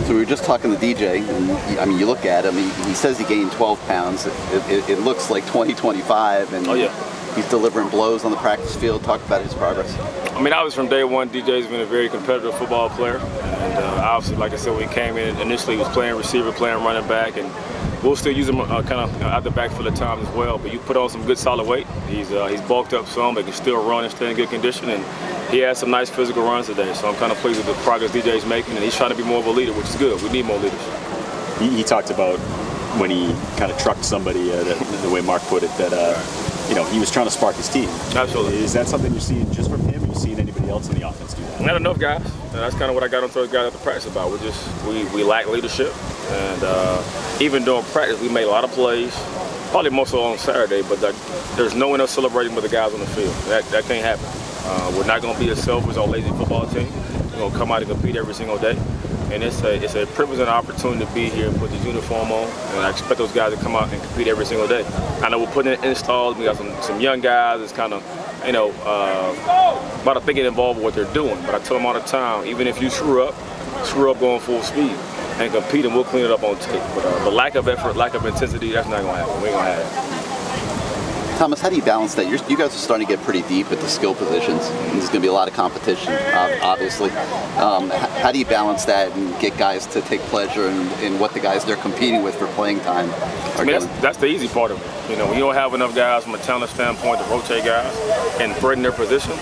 So we were just talking to DJ, and I mean, you look at him, he says he gained 12 pounds. It looks like 20, 25, and oh, yeah. He's delivering blows on the practice field. Talk about his progress. I mean, obviously from day one, DJ's been a very competitive football player. And obviously, like I said, when he came in, initially he was playing receiver, playing running back, and we'll still use him kind of out the backfield at times as well. But you put on some good solid weight. He's bulked up some, but can still run and stay in good condition. And he had some nice physical runs today. So I'm kind of pleased with the progress DJ's making, and he's trying to be more of a leader, which is good. We need more leaders. He talked about when he kind of trucked somebody, the way Mark put it, that you know, he was trying to spark his team. Absolutely. Is that something you're seeing just from him, or are you seeing anybody else in the offense do that? Not enough guys. And that's kind of what I got on those guys at the practice about. We lack leadership, and even during practice, we made a lot of plays. Probably more so on Saturday, but there's no one else celebrating with the guys on the field. That can't happen. We're not going to be a selfish or lazy football team. We're going to come out and compete every single day. And it's a privilege and opportunity to be here and put the uniform on. And I expect those guys to come out and compete every single day. I know we're putting in installs. We got some young guys that's kind of, you know, about to get involved with what they're doing. But I tell them all the time, even if you screw up going full speed and compete, and we'll clean it up on tape. But the lack of effort, lack of intensity, that's not going to happen. We ain't going to have it. Thomas, how do you balance that? You guys are starting to get pretty deep at the skill positions. And there's going to be a lot of competition, obviously. How do you balance that and get guys to take pleasure in what the guys they're competing with for playing time are doing? That's the easy part of it. You know, when you don't have enough guys from a talent standpoint to rotate guys and threaten their position,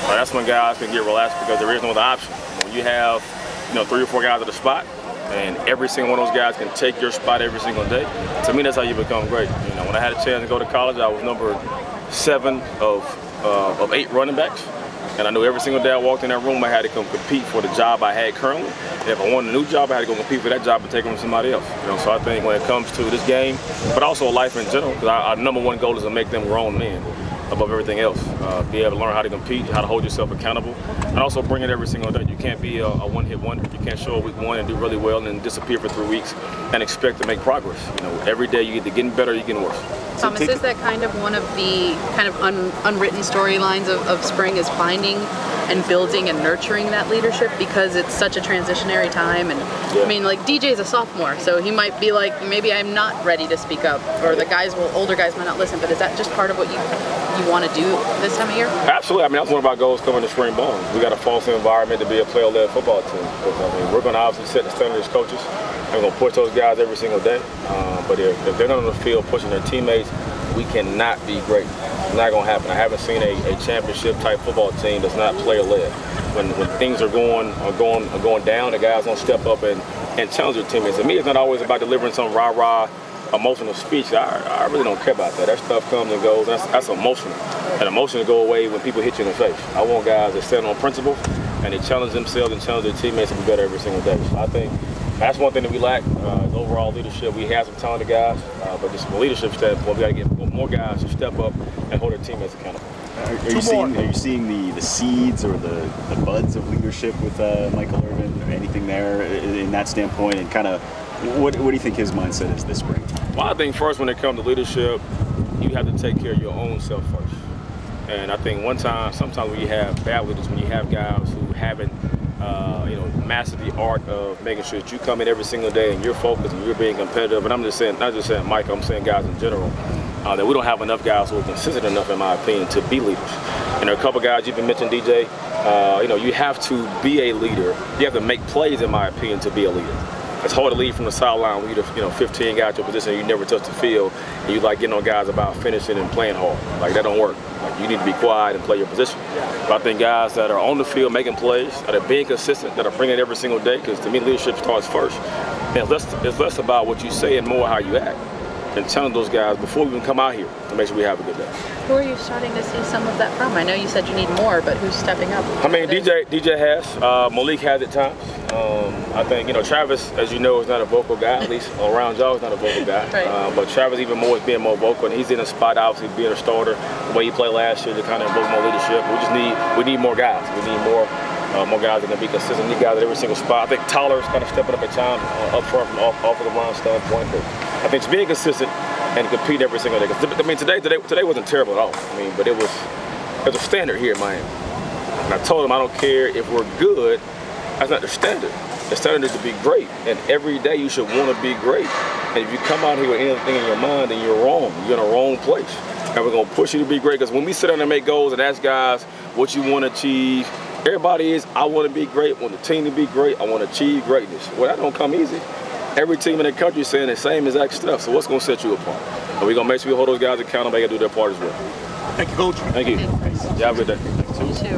that's when guys can get relaxed because there is no other option. When you have, you know, 3 or 4 guys at a spot, and every single one of those guys can take your spot every single day. To me, that's how you become great. You know, when I had a chance to go to college, I was number 7 of 8 running backs. And I knew every single day I walked in that room, I had to come compete for the job I had currently. And if I wanted a new job, I had to go compete for that job and take it from somebody else. You know, so I think when it comes to this game, but also life in general, because our number 1 goal is to make them grown men above everything else. Be able to learn how to compete, how to hold yourself accountable, and also bring it every single day. You can't be a one-hit wonder. You can't show up week 1 and do really well and then disappear for 3 weeks and expect to make progress. You know, every day you're either getting better or you're getting worse. Thomas, is that kind of one of the kind of unwritten storylines of spring, is finding and building and nurturing that leadership, because it's such a transitionary time? And yeah. I mean, like, DJ's a sophomore, so he might be like, maybe I'm not ready to speak up, or the older guys might not listen. But is that just part of what you want to do this time of year? Absolutely. I mean, that's one of our goals coming to spring ball. We got to foster an environment to be a player-led football team. Because, I mean, we're going to obviously set the standard as coaches. We're going to push those guys every single day. But if they're not on the field pushing their teammates, we cannot be great. It's not going to happen. I haven't seen a championship-type football team that's not player-led. When things are going down, the guys don't step up and challenge their teammates. To me, it's not always about delivering some rah-rah emotional speech. I really don't care about that. That stuff comes and goes. That's emotional. And emotions go away when people hit you in the face. I want guys that stand on principle and they challenge themselves and challenge their teammates to be better every single day. So I think that's one thing that we lack, is overall leadership. We have some talented guys, but just from a leadership standpoint, we got to get more guys to step up and hold their teammates accountable. Are you seeing the seeds or the buds of leadership with Michael Irvin, or anything there in that standpoint? And kind of, what do you think his mindset is this spring? Well, I think first when it comes to leadership, you have to take care of your own self first. And I think sometimes when you have bad leaders, when you have guys who haven't mastered the art of making sure that you come in every single day and you're focused and you're being competitive. And I'm just saying, not just saying Michael, I'm saying guys in general, that we don't have enough guys who are consistent enough, in my opinion, to be leaders. And there are a couple guys you've been mentioning, DJ. You have to be a leader. You have to make plays, in my opinion, to be a leader. It's hard to lead from the sideline when you're 15 guys at your position and you never touch the field, and you like getting on guys about finishing and playing hard. Like, that don't work. Like, you need to be quiet and play your position. But I think guys that are on the field making plays, that are being consistent, that are bringing it every single day, because to me leadership starts first. And it's less about what you say and more how you act. And telling those guys before we even come out here to make sure we have a good day. Who are you starting to see some of that from? I know you said you need more, but who's stepping up? I mean, DJ has. Malik has at times. I think, Travis, as you know, is not a vocal guy, at least around y'all is not a vocal guy. Right. But Travis even more is being more vocal, and he's in a spot, obviously, being a starter, the way he played last year to kind of invoke more leadership. We need more guys. We need more guys that can be consistent. We need guys at every single spot. I think Tyler's kind of stepping up at times up front from off of the line standpoint. But I think being consistent and compete every single day. I mean, today wasn't terrible at all. I mean, but it was a standard here in Miami. And I told him I don't care if we're good. That's not the standard. The standard is to be great, and every day you should want to be great. And if you come out here with anything in your mind, then you're wrong. You're in the wrong place. And we're going to push you to be great, because when we sit down and make goals and ask guys what you want to achieve, everybody is, I want to be great, I want the team to be great, I want to achieve greatness. Well, that don't come easy. Every team in the country is saying the same exact stuff, so what's going to set you apart? And we're going to make sure we hold those guys accountable, they got to do their part as well. Thank you, Coach. Thank you. You have a good day. You too.